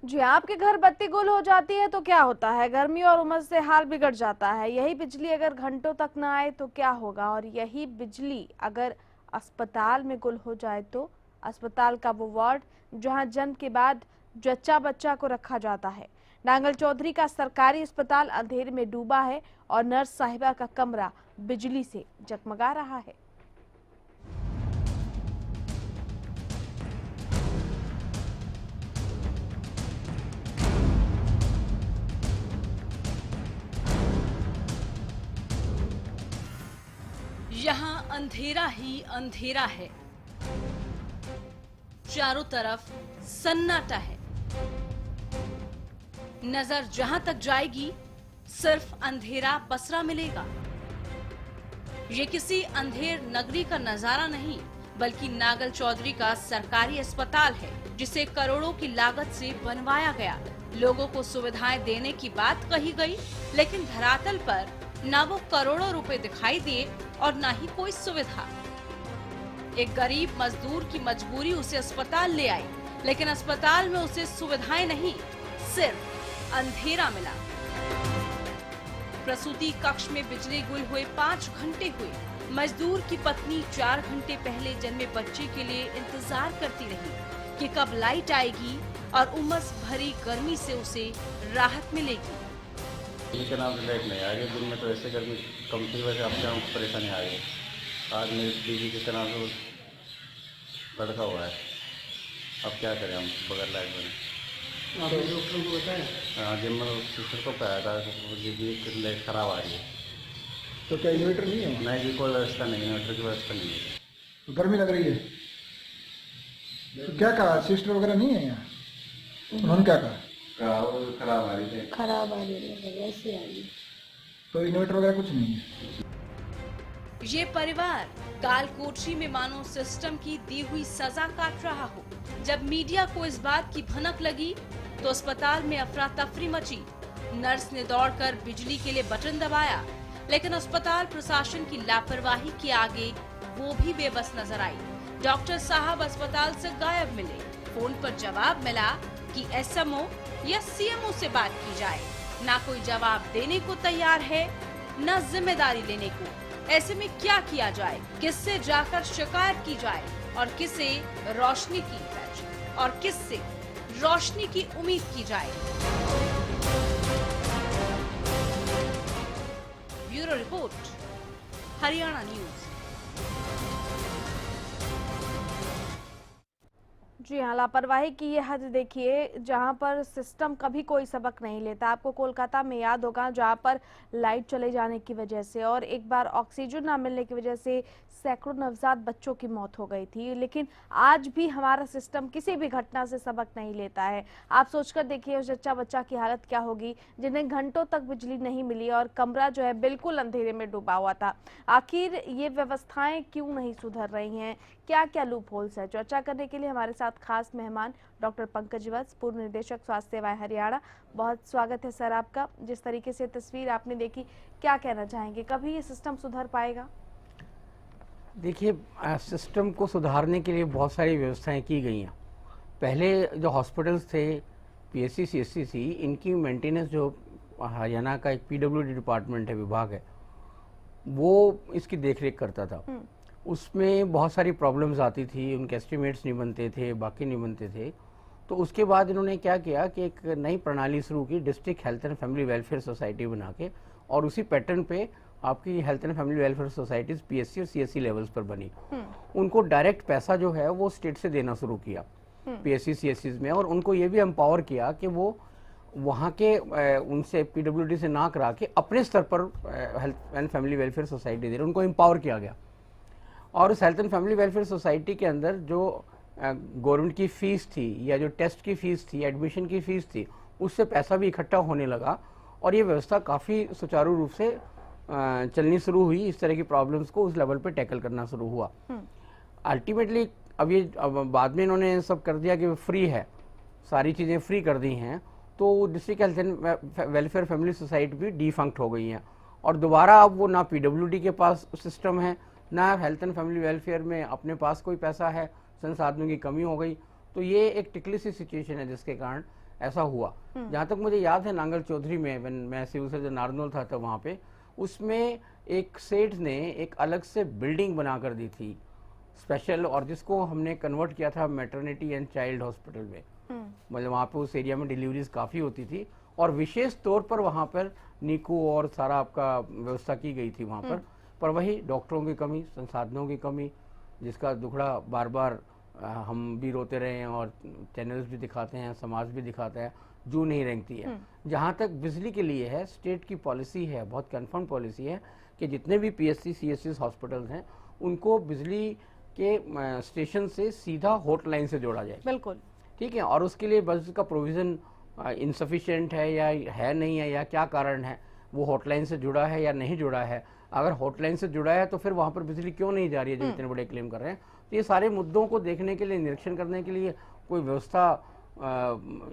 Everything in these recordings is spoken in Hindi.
जी, आपके घर बत्ती गुल हो जाती है तो क्या होता है? गर्मी और उमस से हाल बिगड़ जाता है। यही बिजली अगर घंटों तक ना आए तो क्या होगा? और यही बिजली अगर अस्पताल में गुल हो जाए तो अस्पताल का वो वार्ड जहां जन्म के बाद जच्चा बच्चा को रखा जाता है। नांगल चौधरी का सरकारी अस्पताल अंधेरे में डूबा है और नर्स साहिबा का कमरा बिजली से जगमगा रहा है। यहाँ अंधेरा ही अंधेरा है, चारों तरफ सन्नाटा है। नजर जहां तक जाएगी सिर्फ अंधेरा पसरा मिलेगा। ये किसी अंधेर नगरी का नजारा नहीं, बल्कि नांगल चौधरी का सरकारी अस्पताल है, जिसे करोड़ों की लागत से बनवाया गया। लोगों को सुविधाएं देने की बात कही गई, लेकिन धरातल पर ना वो करोड़ों रुपए दिखाई दिए और ना ही कोई सुविधा। एक गरीब मजदूर की मजबूरी उसे अस्पताल ले आई, लेकिन अस्पताल में उसे सुविधाएं नहीं, सिर्फ अंधेरा मिला। प्रसूति कक्ष में बिजली गुल हुए 5 घंटे हुए। मजदूर की पत्नी 4 घंटे पहले जन्मे बच्चे के लिए इंतजार करती रही कि कब लाइट आएगी और उमस भरी गर्मी से उसे राहत मिलेगी। दिन के नाम से लाइट नहीं आ रही, दिन में तो ऐसे गर्मी कम थी, वैसे अब से हमको परेशानी आ गई। आज मेरी बीवी के नाम से लड़का हुआ है, अब क्या करें हम बगैर लाइट बने। आपने डॉक्टर को बताया? हाँ, जिम में सिस्टर को पाया था कि लाइट खराब आ रही है। तो क्या इन्वर्टर नहीं है? नहीं जी, कोई व्यवस्था नहीं, इन्वर्टर की व्यवस्था नहीं है। तो गर्मी लग रही है, तो क्या कहा? सिस्टर वगैरह नहीं है यहाँ? उन्होंने क्या कहा? खराब आ रही थी, खराब आ रही है, ऐसी आ रही है। तो इन्वर्टर वगैरह कुछ नहीं है। ये परिवार कालकोठरी में मानो सिस्टम की दी हुई सजा काट रहा हो। जब मीडिया को इस बात की भनक लगी तो अस्पताल में अफरा तफरी मची। नर्स ने दौड़कर बिजली के लिए बटन दबाया, लेकिन अस्पताल प्रशासन की लापरवाही के आगे वो भी बेबस नजर आई। डॉक्टर साहब अस्पताल से गायब मिले। फोन पर जवाब मिला कि एसएमओ या सीएमओ से बात की जाए। ना कोई जवाब देने को तैयार है, न जिम्मेदारी लेने को। ऐसे में क्या किया जाए? किससे जाकर शिकायत की जाए और किसे रोशनी की जाए और किससे रोशनी की उम्मीद की जाए? Bureau report, Haryana news. जी हाँ, लापरवाही की ये हद देखिए, जहाँ पर सिस्टम कभी कोई सबक नहीं लेता। आपको कोलकाता में याद होगा, जहाँ पर लाइट चले जाने की वजह से और एक बार ऑक्सीजन ना मिलने की वजह से सैकड़ों नवजात बच्चों की मौत हो गई थी। लेकिन आज भी हमारा सिस्टम किसी भी घटना से सबक नहीं लेता है। आप सोचकर देखिए उस जच्चा बच्चा की हालत क्या होगी जिन्हें घंटों तक बिजली नहीं मिली और कमरा जो है बिल्कुल अंधेरे में डूबा हुआ था। आखिर ये व्यवस्थाएं क्यों नहीं सुधर रही हैं? क्या क्या लूप होल्स है? चर्चा करने के लिए हमारे साथ खास मेहमान डॉक्टर पंकज वत्स, पूर्व निदेशक स्वास्थ्य सेवाएं हरियाणा। बहुत स्वागत है सर आपका। जिस तरीके से तस्वीर आपने देखी, क्या कहना चाहेंगे? कभी ये सिस्टम सुधर पाएगा? देखिए, सिस्टम को सुधारने के लिए बहुत सारी व्यवस्थाएं की गई हैं। पहले जो हॉस्पिटल्स थे, पीएससी, सीएससी, इनकी मेंटेनेंस जो हरियाणा का एक पीडब्ल्यूडी डिपार्टमेंट है, विभाग है, वो इसकी देखरेख करता था। उसमें बहुत सारी प्रॉब्लम्स आती थी, उनके एस्टिमेट्स नहीं बनते थे, बाकी नहीं बनते थे। तो उसके बाद इन्होंने क्या किया कि एक नई प्रणाली शुरू की, district health and family welfare society बना के, और उसी पैटर्न पे आपकी health and family welfare societies PSC और सीएससी लेवल्स पर बनी। उनको डायरेक्ट पैसा जो है वो स्टेट से देना शुरू किया पीएससी सीएससी में, और उनको ये भी एम्पावर किया कि वो वहाँ के उनसे पीडब्ल्यूडी से ना करा के अपने स्तर पर health and family welfare society दे रहे, उनको एम्पावर किया गया। और उस health and family welfare society के अंदर जो गवर्नमेंट की फीस थी या जो टेस्ट की फीस थी, एडमिशन की फीस थी, उससे पैसा भी इकट्ठा होने लगा और ये व्यवस्था काफ़ी सुचारू रूप से चलनी शुरू हुई। इस तरह की प्रॉब्लम्स को उस लेवल पे टैकल करना शुरू हुआ। अल्टीमेटली अब बाद में इन्होंने सब कर दिया कि फ्री है, सारी चीज़ें फ्री कर दी हैं, तो district health and welfare family society भी डिफंक्ट हो गई हैं और दोबारा अब वो ना पीडब्ल्यूडी के पास सिस्टम है, ना हेल्थ एंड फैमिली वेलफेयर में अपने पास कोई पैसा है, संसाधनों की कमी हो गई। तो ये एक टिकली सी सिचुएशन है जिसके कारण ऐसा हुआ। जहाँ तक मुझे याद है नांगल चौधरी में मैं सिविल सर्जन नारनौल था तब वहाँ पे, उसमें एक सेठ ने एक अलग से बिल्डिंग बना कर दी थी स्पेशल, और जिसको हमने कन्वर्ट किया था मैटरनिटी एंड चाइल्ड हॉस्पिटल में। मतलब वहाँ पे उस एरिया में डिलीवरीज काफ़ी होती थी और विशेष तौर पर वहाँ पर नीको और सारा आपका व्यवस्था की गई थी वहाँ पर वही डॉक्टरों की कमी, संसाधनों की कमी, जिसका दुखड़ा बार बार हम भी रोते रहे हैं और चैनल्स भी दिखाते हैं, समाज भी दिखाता है, जू नहीं रेंगती है। जहाँ तक बिजली के लिए है, स्टेट की पॉलिसी है, बहुत कन्फर्म पॉलिसी है कि जितने भी PSC CSC हॉस्पिटल्स हैं उनको बिजली के स्टेशन से सीधा हॉटलाइन से जोड़ा जाए। बिल्कुल ठीक है, और उसके लिए बस का प्रोविज़न इनसफिशिएंट है या है नहीं है या क्या कारण है, वो हॉटलाइन से जुड़ा है या नहीं जुड़ा है। अगर हॉटलाइन से जुड़ा है तो फिर वहाँ पर बिजली क्यों नहीं जा रही है जो इतने बड़े क्लेम कर रहे हैं। तो ये सारे मुद्दों को देखने के लिए, निरीक्षण करने के लिए कोई व्यवस्था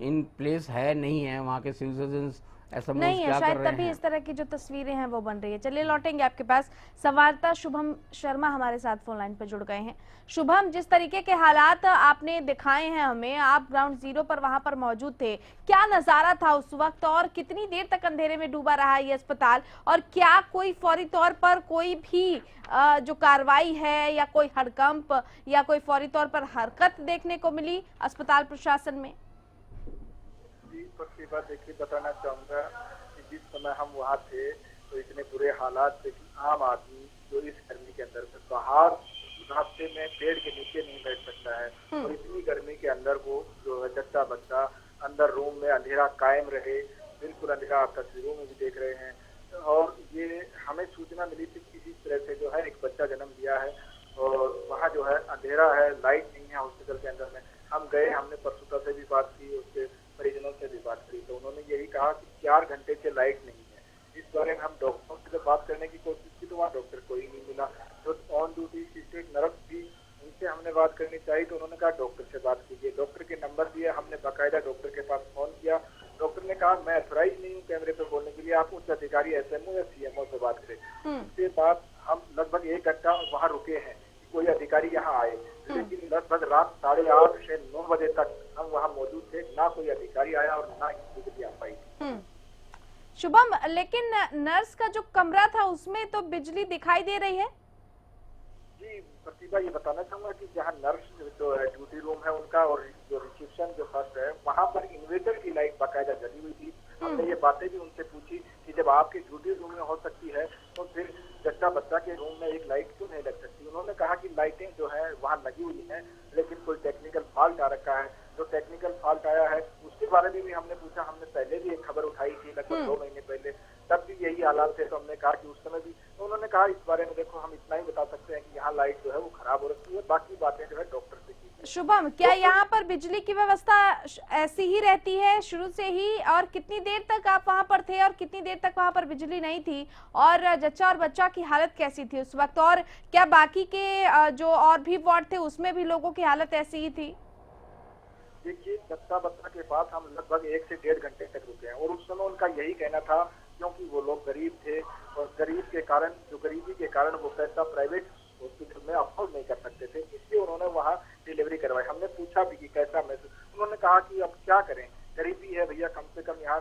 इन प्लेस है नहीं है। वहाँ के सिविल सर्जन्स ऐसा नहीं है, क्या कर शायद रहे तभी हैं। इस तरह की जो तस्वीरें हैं वो बन रही है। चलिए लौटेंगे आपके पास। संवाददाता शुभम शर्मा हमारे साथ फोन लाइन पर जुड़ गए हैं। शुभम, जिस तरीके के हालात आपने दिखाए हैं हमें, आप ग्राउंड जीरो पर वहां पर मौजूद थे, क्या नजारा था उस वक्त और कितनी देर तक अंधेरे में डूबा रहा ये अस्पताल, और क्या कोई फौरी तौर पर कोई भी जो कार्रवाई है या कोई हड़कंप या कोई फौरी तौर पर हरकत देखने को मिली अस्पताल प्रशासन में? प्रतिभा, देखिए बताना चाहूंगा कि जिस समय हम वहाँ थे तो इतने बुरे हालात थे कि आम आदमी जो इस गर्मी के अंदर में बाहर रास्ते में पेड़ के नीचे नहीं बैठ सकता है, और इतनी गर्मी के अंदर वो जो है जच्चा बच्चा अंदर रूम में अंधेरा कायम रहे, बिल्कुल अंधेरा आप तस्वीरों में भी देख रहे हैं। और ये हमें सूचना मिली थी कि इस तरह से जो है एक बच्चा जन्म लिया है और वहाँ जो है अंधेरा है, लाइट नहीं है हॉस्पिटल के अंदर में। हम गए, हमने प्रसूता से भी बात की, उसके परिजनों से भी बात करी, तो उन्होंने यही कहा कि 4 घंटे से लाइट नहीं है। इस बारे में हम डॉक्टरों से बात करने की कोशिश की तो वहाँ डॉक्टर कोई नहीं मिला। जो ऑन ड्यूटी स्टेट नर्स थी उनसे हमने बात करनी चाहिए तो उन्होंने कहा डॉक्टर से बात कीजिए। डॉक्टर के नंबर दिए, हमने बाकायदा डॉक्टर के पास फोन किया। डॉक्टर ने कहा मैं अथोराइज नहीं हूँ कैमरे पर बोलने के लिए, आप उच्च अधिकारी SMO या CMO से बात करें। उसके बाद हम लगभग 1 घंटा वहाँ रुके हैं कि कोई अधिकारी यहाँ आए, लेकिन लगभग रात 8:30 से 9 बजे तक हम वहाँ मौजूद थे, ना कोई अधिकारी आया और ना बिजली आ पाई। शुभम, लेकिन नर्स का जो कमरा था उसमें तो बिजली दिखाई दे रही है? जी प्रतिभा, ये बताना चाहूंगा कि जहाँ नर्स जो है ड्यूटी रूम है उनका और जो रिसेप्शन जो फर्स्ट है वहाँ पर इन्वर्टर की लाइट बाकायदा जली हुई थी। हमने ये बातें भी उनसे पूछी कि जब आपके ड्यूटी रूम में हो सकती है तो फिर जच्चा बच्चा के रूम में एक लाइट क्यों नहीं लग सकती। उन्होंने कहा कि लाइटें जो है वहाँ लगी हुई हैं, लेकिन कोई टेक्निकल फॉल्ट आ रखा है। जो टेक्निकल फॉल्ट आया है उसके बारे में भी हमने पूछा। हमने पहले भी एक खबर उठाई थी लगभग 2 महीने पहले, तब भी यही हालात थे, तो हमने कहा कि उस समय भी, तो उन्होंने कहा इस बारे में देखो हम इतना ही बता सकते हैं कि यहाँ लाइट जो है वो खराब हो रखी है, बाकी बातें जो है डॉक्टर से की। शुभम, क्या यहाँ पर बिजली की व्यवस्था ऐसी ही रहती है शुरू से ही, और कितनी देर तक आप वहाँ पर थे और कितनी देर तक वहाँ पर बिजली नहीं थी, और जच्चा और बच्चा की हालत कैसी थी उस वक्त, और क्या बाकी के जो और भी वार्ड थे उसमें भी लोगों की हालत ऐसी ही थी? देखिए जच्चा बच्चा के पास हम लगभग 1 से 1.5 घंटे तक रुके हैं और उस समय उनका यही कहना था, क्योंकि वो लोग गरीब थे और गरीब के कारण, जो गरीबी के कारण वो पैसा प्राइवेट हॉस्पिटल में अफोर्ड नहीं कर सकते थे, इसलिए उन्होंने वहाँ डिलीवरी करवाई। हमने पूछा भी कि कैसा महसूस, उन्होंने कहा कि अब क्या करें, गरीबी है भैया, कम से कम यहाँ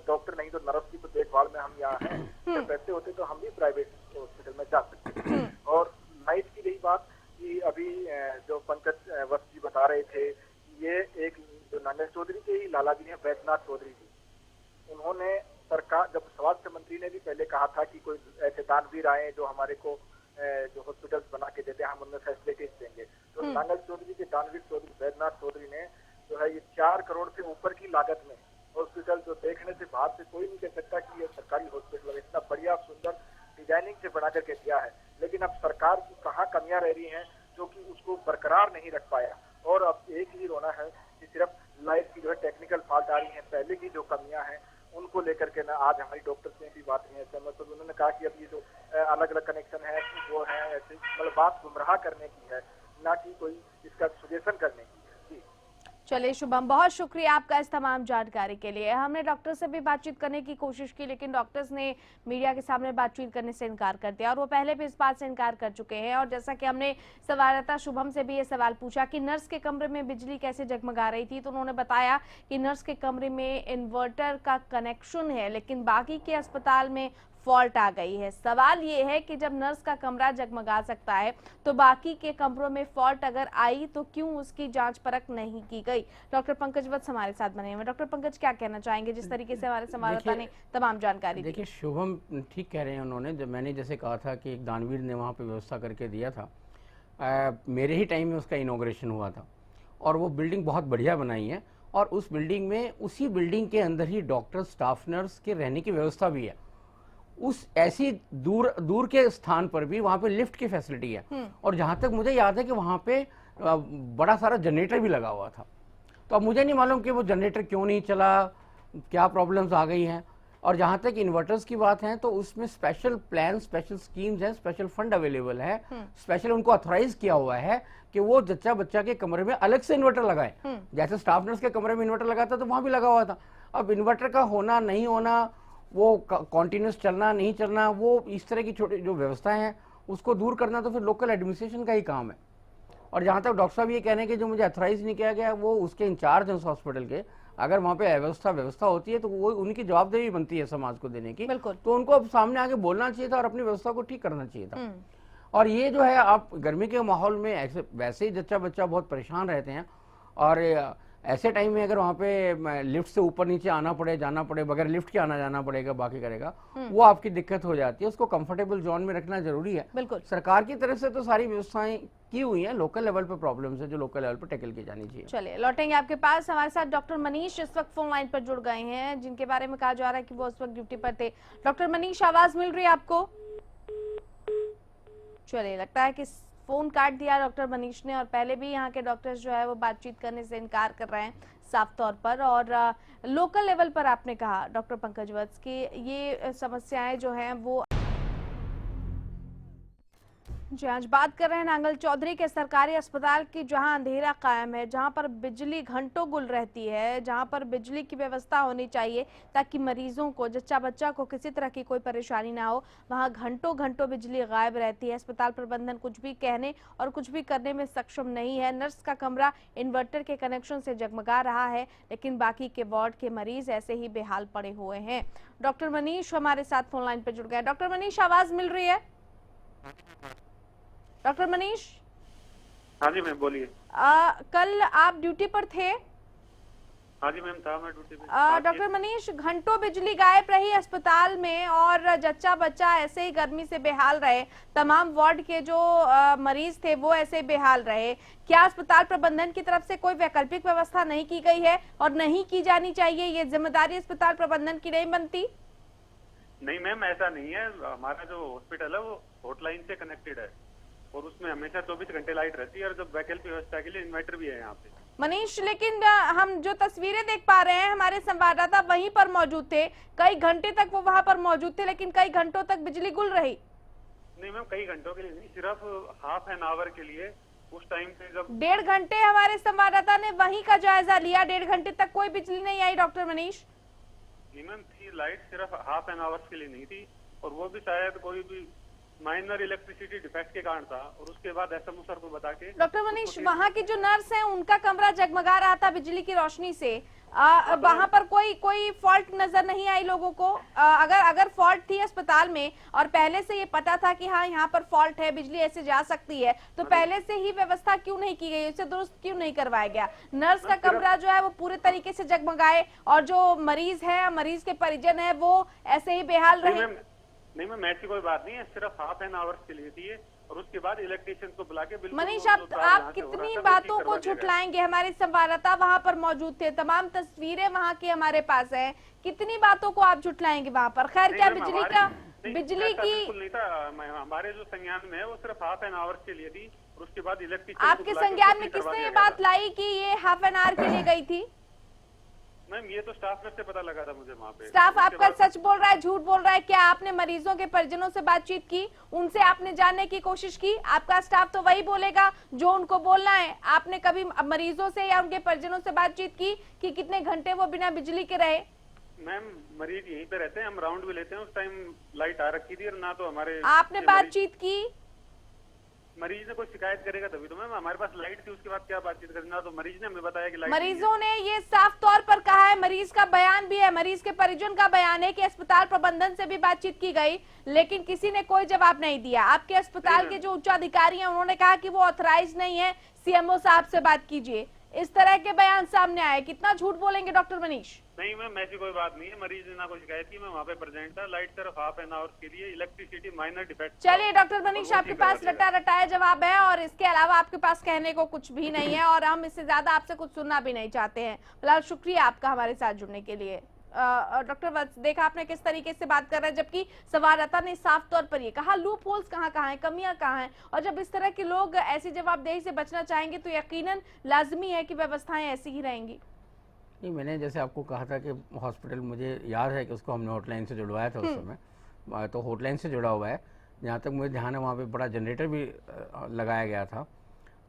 डॉक्टर नहीं तो नर्स की तो देखभाल में हम यहाँ हैं, जब पैसे होते तो हम भी प्राइवेट हॉस्पिटल में जा सकते थे। और लाइट की रही बात कि अभी जो पंकज वत्स जी बता रहे थे, ये एक जो नांगल चौधरी के ही लाला जी हैं, वैद्यनाथ चौधरी जी, उन्होंने सरकार, जब स्वास्थ्य मंत्री ने भी पहले कहा था कि कोई ऐसे दानवीर आए जो हमारे को जो हॉस्पिटल्स बना के देते हैं, हम उनमें फैसिलिटीज देंगे, तो नांगल चौधरी के दानवीर चौधरी वैद्यनाथ चौधरी ने जो है ये 4 करोड़ से ऊपर की लागत में हॉस्पिटल, जो देखने से बाहर से कोई नहीं कह सकता कि ये सरकारी हॉस्पिटल इतना बढ़िया सुंदर डिजाइनिंग से बना करके दिया है, लेकिन अब सरकार की कहाँ कमियां रह रही हैं जो कि उसको बरकरार नहीं रख पाया। और अब एक ही रोना है कि सिर्फ लाइट की जो है टेक्निकल फॉल्ट आ रही है, पहले की जो कमियां हैं उनको लेकर के ना आज हमारी डॉक्टर से भी बात हुई है, मतलब उन्होंने कहा कि अब ये जो अलग अलग कनेक्शन है वो है, ऐसे मतलब बात गुमराह करने की है, ना कि कोई इसका सजेशन करने की है। जी चलिए शुभम, बहुत शुक्रिया आपका इस तमाम जानकारी के लिए। हमने डॉक्टर से भी बातचीत करने की कोशिश की, लेकिन डॉक्टर्स ने मीडिया के सामने बातचीत करने से इनकार कर दिया और वो पहले भी इस बात से इनकार कर चुके हैं। और जैसा कि हमने संवाददाता शुभम से भी ये सवाल पूछा कि नर्स के कमरे में बिजली कैसे जगमगा रही थी, तो उन्होंने बताया कि नर्स के कमरे में इन्वर्टर का कनेक्शन है, लेकिन बाकी के अस्पताल में फॉल्ट आ गई है। सवाल ये है कि जब नर्स का कमरा जगमगा सकता है तो बाकी के कमरों में फॉल्ट अगर आई तो क्यों उसकी जांच परख नहीं की गई। डॉक्टर पंकज वत्स हमारे साथ बने हुए। डॉक्टर पंकज, क्या कहना चाहेंगे जिस तरीके से हमारे संवाददाता ने तमाम जानकारी दी? देखिए शुभम ठीक कह रहे हैं उन्होंने। जब मैंने जैसे कहा था कि एक दानवीर ने वहाँ पे व्यवस्था करके दिया था, मेरे ही टाइम में उसका इनॉग्रेशन हुआ था और वो बिल्डिंग बहुत बढ़िया बनाई है। और उस बिल्डिंग में, उसी बिल्डिंग के अंदर ही डॉक्टर, स्टाफ नर्स के रहने की व्यवस्था भी है। उस ऐसी दूर के स्थान पर भी वहां पे लिफ्ट की फैसिलिटी है। और जहां तक मुझे याद है कि वहां पे बड़ा सारा जनरेटर भी लगा हुआ था। तो अब मुझे नहीं मालूम कि वो जनरेटर क्यों नहीं चला, क्या प्रॉब्लम्स आ गई हैं। और जहां तक इन्वर्टर्स की बात है तो उसमें स्पेशल प्लान, स्पेशल स्कीम्स हैं, स्पेशल फंड अवेलेबल है, स्पेशल उनको ऑथराइज किया हुआ है कि वो जच्चा बच्चा के कमरे में अलग से इन्वर्टर लगाए। जैसे स्टाफ नर्स के कमरे में इन्वर्टर लगा था तो वहां भी लगा हुआ था। अब इन्वर्टर का होना नहीं होना, वो कॉन्टिन्यूस चलना नहीं चलना, वो इस तरह की छोटी जो व्यवस्थाएं हैं उसको दूर करना तो फिर लोकल एडमिनिस्ट्रेशन का ही काम है। और जहाँ तक डॉक्टर साहब ये कह रहे हैं कि जो मुझे अथराइज नहीं किया गया, वो उसके इंचार्ज हैं उस हॉस्पिटल के। अगर वहाँ पे व्यवस्था होती है तो वो उनकी जवाबदेही बनती है समाज को देने की। तो उनको अब सामने आके बोलना चाहिए था और अपनी व्यवस्था को ठीक करना चाहिए था। और ये जो है, आप गर्मी के माहौल में ऐसे वैसे ही जच्चा बच्चा बहुत परेशान रहते हैं और ऐसे टाइम में अगर वहाँ पे लिफ्ट से ऊपर नीचे आना पड़े, जाना पड़े, बगैर लिफ्ट के आना जाना पड़ेगा, बाकी करेगा, वो आपकी दिक्कत हो जाती है। उसको कंफर्टेबल जोन में रखना जरूरी है। बिल्कुल, सरकार की तरफ से तो सारी व्यवस्थाएं की हुई हैं, लोकल लेवल पे प्रॉब्लम्स है जो लोकल लेवल पे टैकल की जानी चाहिए। चलिए लौटेंगे आपके पास। हमारे साथ डॉक्टर मनीष इस वक्त फोन लाइन पर जुड़ गए हैं, जिनके बारे में कहा जा रहा है कि वो उस वक्त ड्यूटी पर थे। डॉक्टर मनीष, आवाज मिल रही है आपको? चलिए, लगता है कि फोन काट दिया डॉक्टर मनीष ने। और पहले भी यहाँ के डॉक्टर्स जो है वो बातचीत करने से इनकार कर रहे हैं साफ तौर पर। और लोकल लेवल पर आपने कहा डॉक्टर पंकज वत्स की ये समस्याएं जो हैं वो, जी आज बात कर रहे हैं नांगल चौधरी के सरकारी अस्पताल की, जहां अंधेरा कायम है, जहां पर बिजली घंटों गुल रहती है, जहां पर बिजली की व्यवस्था होनी चाहिए ताकि मरीजों को, जच्चा बच्चा को किसी तरह की कोई परेशानी ना हो। वहां घंटों घंटों बिजली गायब रहती है। अस्पताल प्रबंधन कुछ भी कहने और कुछ भी करने में सक्षम नहीं है। नर्स का कमरा इन्वर्टर के कनेक्शन से जगमगा रहा है, लेकिन बाकी के वार्ड के मरीज ऐसे ही बेहाल पड़े हुए हैं। डॉक्टर मनीष हमारे साथ फोन लाइन पर जुड़ गए। डॉक्टर मनीष, आवाज मिल रही है? डॉक्टर मनीष? हाँ जी मैम, बोलिए। कल आप ड्यूटी पर थे? हाँ जी मैम, था मैं ड्यूटी पे। डॉक्टर मनीष, घंटों बिजली गायब रही अस्पताल में और जच्चा बच्चा ऐसे ही गर्मी से बेहाल रहे, तमाम वार्ड के जो मरीज थे वो ऐसे बेहाल रहे। क्या अस्पताल प्रबंधन की तरफ से कोई वैकल्पिक व्यवस्था नहीं की गई है और नहीं की जानी चाहिए? ये जिम्मेदारी अस्पताल प्रबंधन की नहीं बनती? नहीं मैम, ऐसा नहीं है। हमारा जो हॉस्पिटल है वो हॉटलाइन से कनेक्टेड है और उसमें हमेशा 24 घंटे लाइट रहती है और जब वैकल्पिक व्यवस्था के लिए इन्वर्टर भी है यहाँ पे। मनीष, लेकिन हम जो तस्वीरें देख पा रहे हैं, हमारे संवाददाता वहीं पर मौजूद थे, कई घंटे तक वो वहां पर मौजूद थे, लेकिन कई घंटों तक बिजली गुल रही। नहीं मैम, कई घंटों के लिए नहीं, सिर्फ हाफ एन आवर के लिए। उस टाइम पे जब 1.5 घंटे हमारे संवाददाता ने वहीं का जायजा लिया, 1.5 घंटे तक कोई बिजली नहीं आई। डॉक्टर मनीष, जी मैम, थी लाइट, सिर्फ हाफ एन आवर्स के लिए नहीं थी और वो भी शायद कोई भी माइनर इलेक्ट्रिसिटी डिफेक्ट के कारण था। और उसके बाद एसएमओ सर को बता के। डॉक्टर मनीष, वहाँ की जो नर्स है उनका कमरा जगमगा रहा था बिजली की रोशनी से, वहाँ पर कोई फॉल्ट नजर नहीं आई लोगों को? अगर फॉल्ट थी अस्पताल में और पहले से ये पता था कि हाँ यहाँ पर फॉल्ट है, बिजली ऐसे जा सकती है, तो पहले से ही व्यवस्था क्यों नहीं की गई, उसे दुरुस्त क्यों नहीं करवाया गया? नर्स का कमरा जो है वो पूरे तरीके से जगमगाए और जो मरीज है, मरीज के परिजन है, वो ऐसे ही बेहाल रहे। नहीं मैम, ऐसी कोई बात नहीं है, सिर्फ हाफ एन आवर्स के लिए थी और उसके बाद इलेक्ट्रिशियन को बुला के बिल्कुल। मनीष, आप कितनी बातों को झुटलाएंगे? हमारे संवाददाता वहां पर मौजूद थे, तमाम तस्वीरें वहां की हमारे पास हैं, कितनी बातों को आप झुटलाएंगे वहां पर? खैर, क्या बिजली की बिल्कुल नहीं था। हमारे जो संज्ञान में है वो सिर्फ हाफ एन आवर्स के लिए थी और उसके बाद इलेक्ट्रिशियन। आपके संज्ञान में किसने ये बात लाई कि ये हाफ एन आवर के लिए गई थी? मैम ये तो स्टाफ नर्स से पता लगा था मुझे वहाँ पे। स्टाफ उसके आपका बाद- सच बोल रहा है, झूठ बोल रहा है? क्या आपने मरीजों के परिजनों से बातचीत की, उनसे आपने जानने की कोशिश की? आपका स्टाफ तो वही बोलेगा जो उनको बोलना है। आपने कभी मरीजों से या उनके परिजनों से बातचीत की कि कितने घंटे वो बिना बिजली के रहे? मैम मरीज यहीं पे रहते हैं, हम राउंड भी लेते हैं, उस टाइम लाइट आ रखी थी और ना तो हमारे आपने ये बातचीत की? मरीज ने कोई शिकायत करेगा तभी तो मैम, हमारे पास लाइट थी, उसके बाद क्या बातचीत करना, तो मरीज ने हमें बताया कि लाइट मरीजों ने ये साफ तौर पर कहा है, मरीज का बयान भी है, मरीज के परिजन का बयान है कि अस्पताल प्रबंधन से भी बातचीत की गई, लेकिन किसी ने कोई जवाब नहीं दिया। आपके अस्पताल के जो उच्च अधिकारी हैं उन्होंने कहा कि वो ऑथराइज नहीं है, सीएमओ साहब से बात कीजिए। इस तरह के बयान सामने आए, कितना झूठ बोलेंगे डॉक्टर मनीष? नहीं मैम ऐसी कोई बात नहीं है, मरीज ने ना कोई शिकायत की, मैं वहाँ पे प्रेजेंट था। लाइट सिर्फ हाफ एन आवर के लिए, इलेक्ट्रिसिटी माइनर डिफेक्ट। चलिए डॉक्टर मनीष, आपके पास रटा रटाया जवाब है और इसके अलावा आपके पास कहने को कुछ भी नहीं है और हम इससे ज्यादा आपसे कुछ सुनना भी नहीं चाहते हैं। फिलहाल शुक्रिया आपका हमारे साथ जुड़ने के लिए। डॉक्टर वत्स, देखा आपने किस तरीके से बात कर रहे हैं, जबकि संवाददाता ने साफ तौर पर ये कहा लूप होल्स कहाँ हैं, कमियां कहाँ हैं, और जब इस तरह के लोग ऐसी जवाबदेही से बचना चाहेंगे तो यकीनन लाजमी है कि व्यवस्थाएं ऐसी ही रहेंगी। नहीं, मैंने जैसे आपको कहा था कि हॉस्पिटल, मुझे याद है कि उसको हमने हॉटलाइन से जुड़वाया था उस समय, तो हॉटलाइन से जुड़ा हुआ है। जहाँ तक मुझे ध्यान है वहाँ पे बड़ा जनरेटर भी लगाया गया था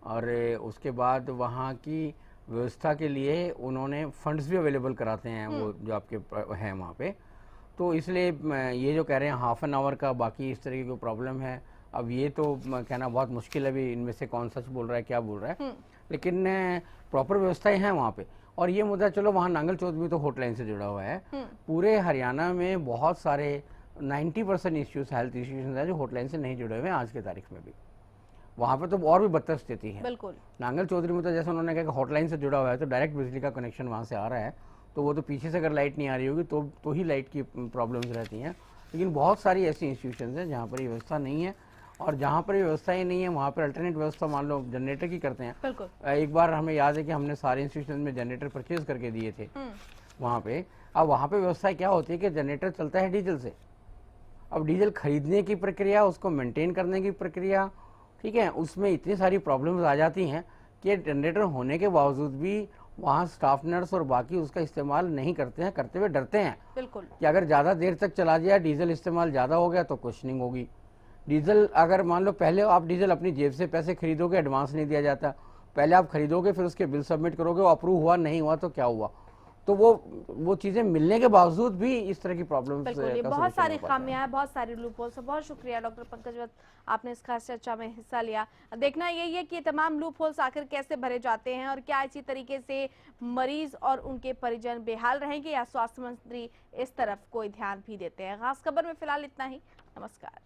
और उसके बाद वहाँ की व्यवस्था के लिए उन्होंने फंड्स भी अवेलेबल कराते हैं वो जो आपके हैं वहाँ पे। तो इसलिए ये जो कह रहे हैं हाफ एन आवर का, बाकी इस तरह की कोई प्रॉब्लम है, अब ये तो कहना बहुत मुश्किल है अभी इनमें से कौन सच बोल रहा है क्या बोल रहा है, लेकिन प्रॉपर व्यवस्थाएं हैं वहाँ पे। और ये मुद्दा, चलो वहाँ नांगल चौथ भी तो हॉटलाइन से जुड़ा हुआ है। पूरे हरियाणा में बहुत सारे 90% इश्यूज, हेल्थ इश्यूज हैं जो हॉटलाइन से नहीं जुड़े हुए हैं आज की तारीख में भी। वहाँ पे तो और भी बदतर स्थिति है। बिल्कुल। नांगल चौधरी में तो जैसे उन्होंने कहा कि हॉटलाइन से जुड़ा हुआ है तो डायरेक्ट बिजली का कनेक्शन वहाँ से आ रहा है, तो वो तो पीछे से अगर लाइट नहीं आ रही होगी तो ही लाइट की प्रॉब्लम्स रहती हैं। लेकिन बहुत सारी ऐसी इंस्टीट्यूशंस हैं जहाँ पर ये व्यवस्था नहीं है, और जहाँ पर ये व्यवस्था ही नहीं है वहाँ पर अल्टरनेट व्यवस्था मान लो जनरेटर की करते हैं। बिल्कुल। एक बार हमें याद है कि हमने सारे इंस्टीट्यूशन में जनरेटर परचेज करके दिए थे वहाँ पे। अब वहाँ पे व्यवस्था क्या होती है कि जनरेटर चलता है डीजल से। अब डीजल खरीदने की प्रक्रिया, उसको मेंटेन करने की प्रक्रिया, ठीक है, उसमें इतनी सारी प्रॉब्लम्स आ जाती हैं कि जनरेटर होने के बावजूद भी वहाँ स्टाफ नर्स और बाकी उसका इस्तेमाल नहीं करते हैं, करते हुए डरते हैं। बिल्कुल। कि अगर ज़्यादा देर तक चला जाए, डीजल इस्तेमाल ज़्यादा हो गया तो क्वेश्चनिंग होगी। डीजल अगर मान लो पहले आप डीजल अपनी जेब से पैसे खरीदोगे, एडवांस नहीं दिया जाता, पहले आप खरीदोगे फिर उसके बिल सबमिट करोगे, वो अप्रूव हुआ नहीं हुआ तो क्या हुआ। तो वो चीज़ें मिलने के बावजूद भी इस तरह की प्रॉब्लम्स बिल्कुल, ये बहुत सारी खामियां हैं, बहुत सारी लूप होल्स हैं। बहुत शुक्रिया डॉक्टर पंकज वत्स, आपने इस खास चर्चा में हिस्सा लिया। देखना यही है कि ये तमाम लूप होल्स आखिर कैसे भरे जाते हैं और क्या इसी तरीके से मरीज और उनके परिजन बेहाल रहेंगे या स्वास्थ्य मंत्री इस तरफ कोई ध्यान भी देते हैं। खास खबर में फिलहाल इतना ही। नमस्कार।